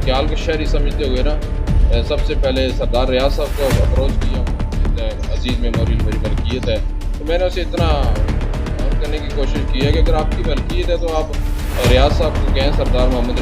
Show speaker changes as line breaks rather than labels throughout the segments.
बख्तियाल को शहरी समझते हुए ना सबसे पहले सरदार रियाज साहब को अप्रोच किया। अजीज़ मेमोरियल मेरी मलकियत है, तो मैंने उसे इतना और करने की कोशिश की है कि अगर आपकी मलकियत है तो आप रियाज साहब को कहें, सरदार मोहम्मद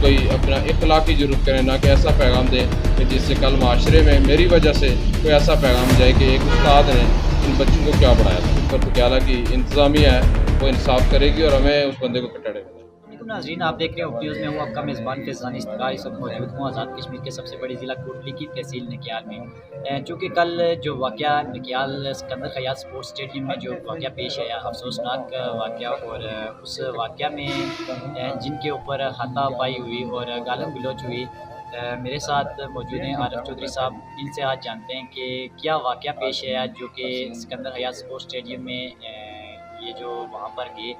कोई अपना इखलाक की ज़रूरत करें, ना कि ऐसा पैगाम दें कि जिससे कल माशरे में मेरी वजह से कोई ऐसा पैगाम जाए कि एक उस्ताद ने इन बच्चों को क्या पढ़ाया था। इस पर पटियाला की इंतज़ामिया है वो इंसाफ करेगी और हमें उस बंदे को कटड़े में।
वालेकुम नाज़रीन, आप देख रहे हो न्यूज़ में हूँ, आपका मेज़बान फैज़ान इस्तिकार इस वक्त मौजूद हूँ आज़ाद कश्मीर के सबसे बड़ी ज़िला कोटली की तहसील नकियाल में। चूँकि कल जो वाक़या नकियाल सिकंदर खयात स्पोर्ट्स स्टेडियम में जो वाक़या पेश आया, अफसोसनाक वाक़या, और उस वाक़या में जिनके ऊपर हाथापाई हुई और गालम गलौच हुई, मेरे साथ मौजूद हैं आरिफ चौधरी साहब। इनसे आज जानते हैं कि क्या वाक़या पेश आया जो कि सिकंदर हयात स्पोर्ट्स स्टेडियम में ये जो वहाँ पर गए,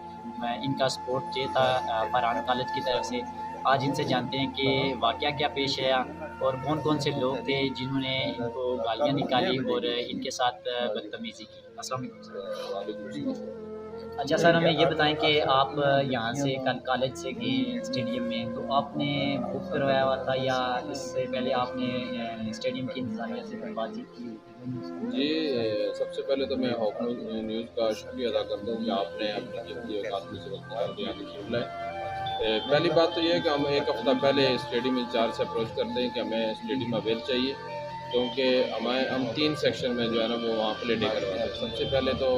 इनका सपोर्ट चाहिए था फरहान कॉलेज की तरफ से। आज इनसे जानते हैं कि वाक़या क्या पेश आया और कौन कौन से लोग थे जिन्होंने इनको गालियाँ निकाली और इनके साथ बदतमीज़ी की। अस्सलाम वालेकुम। अच्छा सर, हमें ये बताएं कि आप यहाँ से कल कॉलेज से गए स्टेडियम में, तो आपने बुक करवाया हुआ था या इससे पहले आपने स्टेडियम की इंतज़ामिया से कोई बातचीत की?
जी, सबसे पहले तो मैं हॉक न्यूज़ का शुक्रिया अदा करता हूँ कि आपने अपनी कीमती औकात में से वक्त निकाल के यहाँ तशरीफ लाए। पहली बात तो ये है कि हम एक हफ़्ता पहले स्टेडियम इंचार्ज से अप्रोच करते हैं कि हमें स्टेडियम अवेल चाहिए, क्योंकि हम 3 सेक्शन में जो है ना वो वहाँ प्ले डे करवाते हैं। सबसे पहले तो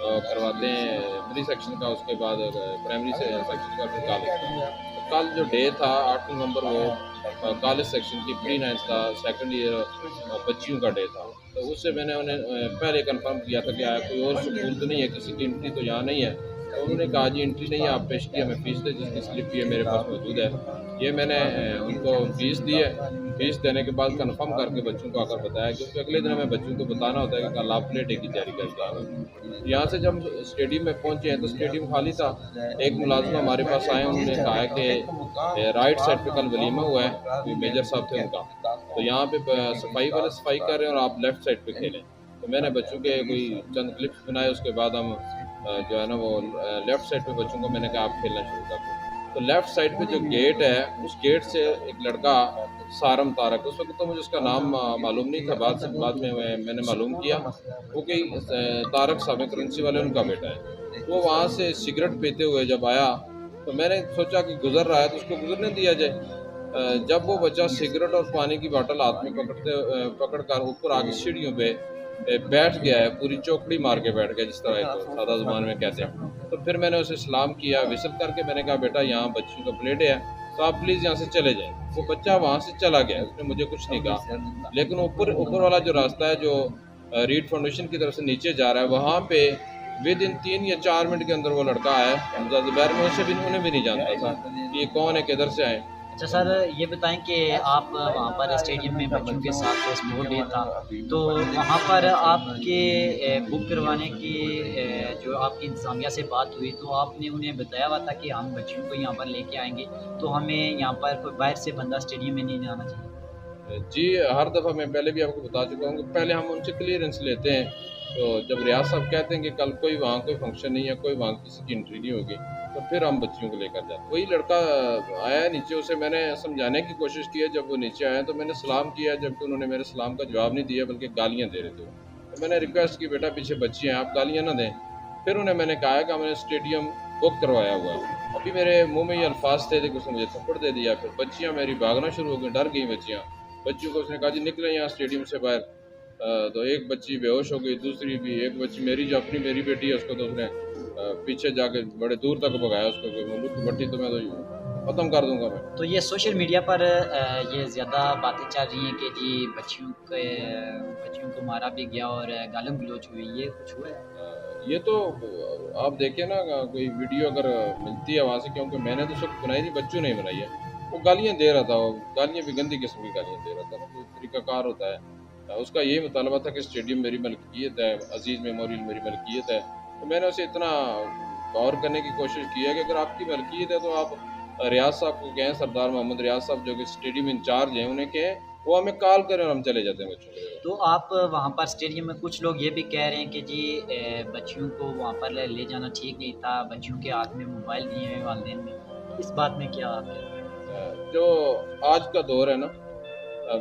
करवाते हैं प्री सेक्शन का, उसके बाद प्राइमरी सेक्शन का, फिर कॉलेज का। तो कल जो डे था 8 नवंबर, वो कॉलेज सेक्शन की प्री 9 का सेकंड ईयर बच्चियों का डे था। तो उससे मैंने उन्हें पहले कंफर्म किया था कि कोई और स्कूल तो नहीं है, किसी की एंट्री तो यहाँ नहीं है। तो उन्होंने कहा जी एंट्री नहीं है, आप पेश किया, हमें फ़ीस दे, जिसकी स्लिप भी है मेरे पास मौजूद है। ये मैंने उनको फ़ीस दी है। फ़ीस देने के बाद कंफर्म करके बच्चों को आकर बताया, क्योंकि अगले दिन हमें बच्चों को बताना होता है कि कल आप प्ले डे की तैयारी करके आना। यहाँ से जब स्टेडियम में पहुँचे हैं तो स्टेडियम खाली था। एक मुलाजिम हमारे पास आए, उन्होंने कहा कि राइट साइड पे कल वलीमा हुआ है, कोई मेजर साहब थे उनका, तो यहाँ पे सफाई वाले सफाई कर रहे हैं और आप लेफ़्ट साइड पे खेलें। तो मैंने बच्चों के कोई चंद क्लिप्स बनाए, उसके बाद हम जो है ना वो लेफ़्ट साइड पे बच्चों को मैंने कहा आप खेलना शुरू कर दो। तो लेफ़्ट साइड पे जो गेट है, उस गेट से एक लड़का सारम तारक, उस वक्त तो मुझे उसका नाम मालूम नहीं था, बाद में मैंने मालूम किया वो कि तारक साबिक करेंसी वाले उनका बेटा है। वो वहाँ से सिगरेट पीते हुए जब आया तो मैंने सोचा कि गुजर रहा है तो उसको गुजरने दिया जाए। जब वो बच्चा सिगरेट और पानी की बोतल हाथ में पकड़ कर ऊपर आके सीढ़ियों पे बैठ गया है, पूरी चौकड़ी मार के बैठ गया, जिस तरह इसको सादा ज़ुबान में कहते हैं। तो फिर मैंने उसे सलाम किया, विसल करके मैंने कहा बेटा यहाँ बच्चियों का प्ले डे है, तो आप प्लीज़ यहाँ से चले जाएं। वो बच्चा वहाँ से चला गया, उसने मुझे कुछ नहीं कहा। लेकिन ऊपर वाला जो रास्ता है जो रीड फाउंडेशन की तरफ से नीचे जा रहा है, वहाँ पे विद इन 3 या 4 मिनट के अंदर वो लड़का आया हमजा ज़ुबैर, में उसे भी उन्हें भी नहीं जानता था कि ये कौन है, किधर से आए।
अच्छा सर, ये बताएं कि आप वहाँ पर स्टेडियम में बच्चों के साथ स्पोर्ट डे था, तो वहाँ पर आपके बुक करवाने की जो आपकी इंतज़ामिया से बात हुई, तो आपने उन्हें बताया हुआ था कि हम बच्चों को यहाँ पर लेके आएंगे, तो हमें यहाँ पर कोई बाहर से बंदा स्टेडियम में नहीं जाना चाहिए?
जी, हर दफ़ा मैं पहले भी आपको बता चुका हूँ कि पहले हम उनसे क्लियरेंस लेते हैं। तो जब रियाज साहब कहते हैं कि कल कोई वहाँ कोई फंक्शन नहीं है, कोई वहाँ किसी की एंट्री नहीं होगी, तो फिर हम बच्चियों को लेकर जाते हैं। वही लड़का आया नीचे, उसे मैंने समझाने की कोशिश की है। जब वो नीचे आया तो मैंने सलाम किया, जबकि उन्होंने मेरे सलाम का जवाब नहीं दिया बल्कि गालियाँ दे रहे थे। तो मैंने रिक्वेस्ट की बेटा पीछे बच्ची हैं, आप गालियाँ ना दें। फिर उन्हें मैंने कहा कि हमने स्टेडियम बुक करवाया हुआ है। अभी मेरे मुँह में ये अल्फाज थे कि उसने मुझे थप्पड़ दे दिया। फिर बच्चियाँ मेरी भागना शुरू हो गई, डर गई बच्चियाँ। बच्चियों को उसने कहा जी निकले यहाँ स्टेडियम से बाहर। तो एक बच्ची बेहोश हो गई, दूसरी भी, एक बच्ची मेरी जो अपनी मेरी बेटी है उसको तो उसने पीछे जाके बड़े दूर तक भगाया उसको कि मुल्क की बट्टी तो मैं तो ख़त्म कर दूंगा मैं।
तो ये सोशल मीडिया पर ये ज़्यादा बातें चल रही हैं कि जी बच्चियों को मारा भी गया और गालम गलोच हुई, ये कुछ हुआ है?
ये तो आप देखिए ना, कोई वीडियो अगर मिलती है वहाँ से, क्योंकि मैंने तो सब बनाई थी, बच्चों ने ही बनाई है। वो गालियाँ दे रहा था, वो गालियाँ भी गंदी किस्म की गालियाँ दे रहा था ना, कोई तरीक़ाकार होता है। उसका यही मुतालबा था कि स्टेडियम मेरी मलकियत है, अजीज़ मेमोरियल मेरी मलकियत है। तो मैंने उसे इतना गौर करने की कोशिश की है कि अगर आपकी मलकियत है तो आप रियाज साहब को कहें, सरदार मोहम्मद रियाज साहब जो कि स्टेडियम इंचार्ज हैं, उन्हें कहें वो हमें कॉल करें और हम चले जाते हैं बच्चों को लेकर।
तो आप वहाँ पर स्टेडियम में कुछ लोग ये भी कह रहे हैं कि जी बच्चियों को वहाँ पर ले जाना ठीक नहीं था, बच्चियों के हाथ में मोबाइल दिए हैं वालिदैन ने, इस बात में क्या आप कहें?
جو آج کا دور ہے نا،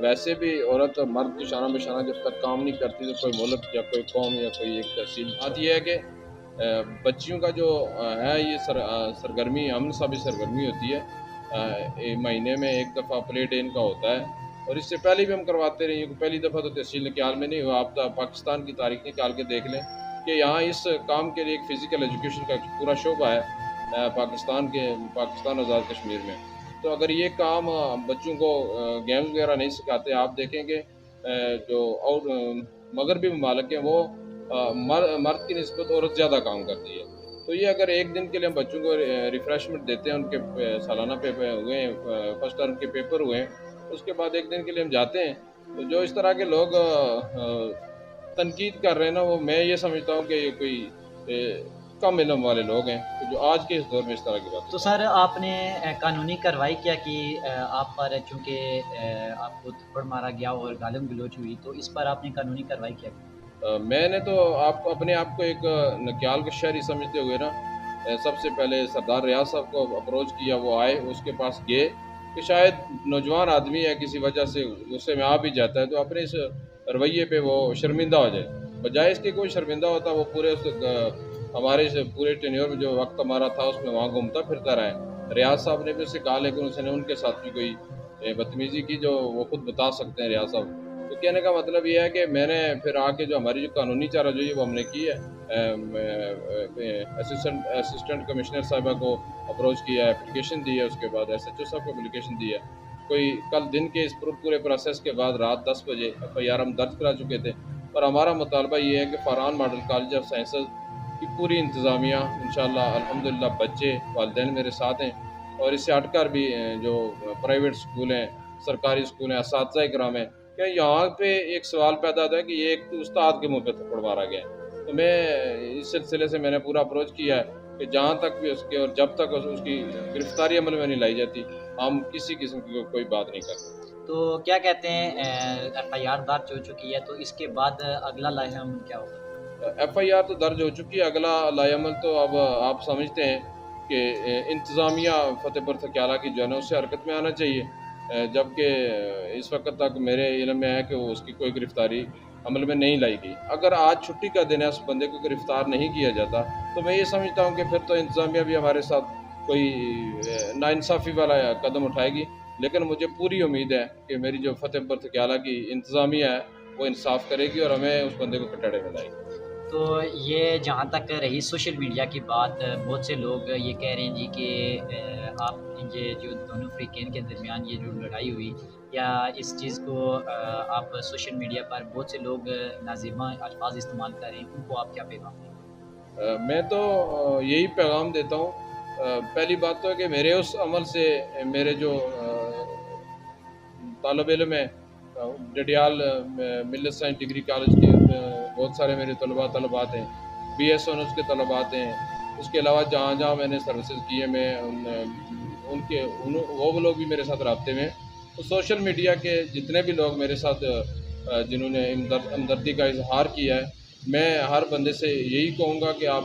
ویسے بھی عورت اور مرد کی شانہ بشانہ جب تک کام نہیں کرتی تو کوئی ملک یا کوئی قوم یا کوئی ایک تحصیل بات یہ ہے کہ بچیوں کا جو ہے یہ سرگرمی امن سا بھی سرگرمی ہوتی ہے. مہینے میں ایک دفعہ پلے ڈے ان کا ہوتا ہے، اور اس سے پہلے بھی ہم کرواتے رہے ہیں. پہلی دفعہ تو تحصیل نکیال میں نہیں ہوا. آپ پاکستان کی تاریخ نکال کے دیکھ لیں کہ یہاں اس کام کے لیے ایک فزیکل ایجوکیشن کا پورا شعبہ ہے پاکستان آزاد کشمیر میں. تو اگر یہ کام بچوں کو گیمز وغیرہ نہیں سکھاتے، آپ دیکھیں گے جو اور مغربی ممالک ہیں وہ مرد کی نسبت عورت زیادہ کام کرتی ہے. تو یہ اگر ایک دن کے لیے ہم بچوں کو ریفریشمنٹ دیتے ہیں، ان کے سالانہ پیپر ہوئے ہیں، فرسٹ ٹرم کے پیپر ہوئے ہیں، اس کے بعد ایک دن کے لیے ہم جاتے ہیں، تو جو اس طرح کے لوگ تنقید کر رہے ہیں نا، وہ میں یہ سمجھتا ہوں کہ یہ کوئی کم علم والے لوگ ہیں جو آج کے اس دور میں اس طرح کی بات.
تو سر آپ نے قانونی کارروائی کیا کہ آپ پر چونکہ آپ کو تھپڑ مارا گیا اور گالم گلوچ ہوئی، تو اس پر آپ نے قانونی کارروائی کیا؟
میں نے تو اپنے آپ کو ایک نکیال کا شہری سمجھتے ہوئے نا، سب سے پہلے سردار ریاض صاحب کو اپروچ کیا. وہ آئے، اس کے پاس گئے کہ شاید نوجوان آدمی ہے، کسی وجہ سے غصے میں آ بھی جاتا ہے، تو اپنے اس رویے پہ وہ شرمندہ ہو جائے. بجائے اس کے کوئی شرمندہ ہوتا، وہ پورے ہمارے پورے ٹینیور میں جو وقت ہمارا تھا اس میں وہاں گھومتا پھرتا رہا ہے. ریاض صاحب نے بھی اس سے کہا، لیکن اس نے ان کے ساتھ بھی کوئی بدتمیزی کی جو وہ خود بتا سکتے ہیں ریاض صاحب. تو کہنے کا مطلب یہ ہے کہ میں نے پھر آ کے جو ہماری جو قانونی چارہ جو ہے وہ ہم نے کی ہے. اسسٹنٹ کمشنر صاحبہ کو اپروچ کیا ہے، اپلیکیشن دی ہے، اس کے بعد ایس ایچ او صاحب کو اپلیکیشن دی ہے. کوئی کل دن کے اس پورے پروسیس کے بعد رات 10 بجے ایف آئی آر ہم درج کرا چکے تھے. اور ہمارا مطالبہ یہ ہے کہ Faran model college of sciences کی پوری انتظامیہ انشاءاللہ الحمدللہ بچے والدین میرے ساتھ ہیں، اور اس سے ہٹ کر بھی جو پرائیویٹ اسکول ہیں، سرکاری اسکول ہیں، اساتذہ کرام ہیں، کہ یہاں پہ ایک سوال پیدا ہوتا ہے کہ یہ ایک استاد کے منہ پہ تھپڑ مارا گیا ہے. تو میں اس سلسلے سے میں نے پورا اپروچ کیا ہے کہ جہاں تک بھی اس کے اور جب تک اس کی گرفتاری عمل میں نہیں لائی جاتی، ہم کسی قسم کی کوئی بات نہیں کرتے.
تو کیا کہتے ہیں ایف آئی آر درج ہو چکی ہے، تو اس کے بعد اگلا لاحہ عمل کیا ہوگا؟
ایف آئی آر تو درج ہو چکی ہے، اگلا لاحہ عمل تو اب آپ سمجھتے ہیں کہ انتظامیہ فتح پور تھکیالہ کی جو ہے نا اس سے حرکت میں آنا چاہیے. جبکہ اس وقت تک میرے علم میں ہے کہ وہ اس کی کوئی گرفتاری عمل میں نہیں لائی گئی. اگر آج چھٹی کا دن ہے، اس بندے کو گرفتار نہیں کیا جاتا، تو میں یہ سمجھتا ہوں کہ پھر تو انتظامیہ بھی ہمارے ساتھ کوئی ناانصافی والا قدم اٹھائے گی. لیکن مجھے پوری امید ہے کہ میری جو فتح پور تھکیالہ کی انتظامیہ ہے وہ انصاف کرے گی اور ہمیں اس بندے کو کٹڑے میں لائے گی.
تو یہ جہاں تک رہی سوشل میڈیا کی بات، بہت سے لوگ یہ کہہ رہے ہیں جی کہ آپ یہ جو دونوں فریقین کے درمیان یہ جو لڑائی ہوئی، یا اس چیز کو آپ سوشل میڈیا پر بہت سے لوگ نازیبہ الفاظ استعمال کر رہے ہیں، ان کو آپ کیا پیغام دیں؟
میں تو یہی پیغام دیتا ہوں. پہلی بات تو ہے کہ میرے اس عمل سے میرے جو طالب علم ہیں ڈڈیال ملت سائنس ڈگری کالج کے بہت سارے میرے طلبات ہیں، بی ایس آنرس کے طلبات ہیں. اس کے علاوہ جہاں جہاں میں نے سروسز کی ہے، میں وہ لوگ بھی میرے ساتھ رابطے میں. تو سوشل میڈیا کے جتنے بھی لوگ میرے ساتھ جنہوں نے ہمدردی کا اظہار کیا ہے، میں ہر بندے سے یہی کہوں گا کہ آپ